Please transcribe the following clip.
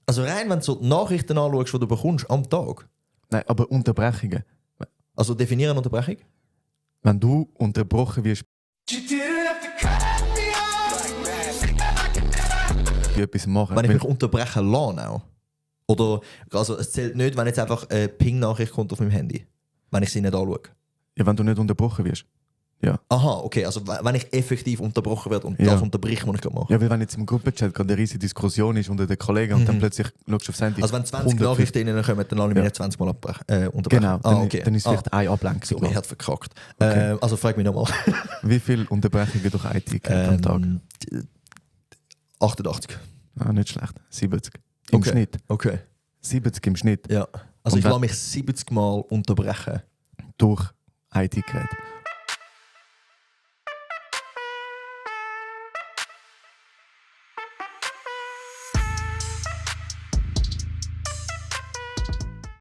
Also rein, wenn du so die Nachrichten anschaust, die du bekommst am Tag. Nein, aber Unterbrechungen. Also definieren Unterbrechung? Wenn du unterbrochen wirst, bei etwas machen. Wenn ich mich unterbrechen lasse auch. Oder also es zählt nicht, wenn jetzt einfach eine Ping-Nachricht kommt auf meinem Handy. Wenn ich sie nicht anschaue. Ja, wenn du nicht unterbrochen wirst. Ja. Aha, okay. Also wenn ich effektiv unterbrochen werde und Ja. das unterbricht, was ich gerade mache. Ja, weil wenn jetzt im Gruppenchat gerade eine riesige Diskussion ist unter den Kollegen und dann plötzlich schaust du aufs Handy. Also wenn 20 Nachrichten reinkommen, dann lasse ich mich nicht 20 Mal unterbrechen. Genau, dann, okay. dann ist es vielleicht eine Ablenkung. So, ich hat verkackt. Okay. Also frag mich nochmal. Wie viele Unterbrechungen durch IT am Tag? 88. Ah, nicht schlecht. 70. Im Okay. Schnitt. Okay. 70 im Schnitt Ja. Also Und ich wenn- lasse mich 70 Mal unterbrechen. durch IT-Geräte.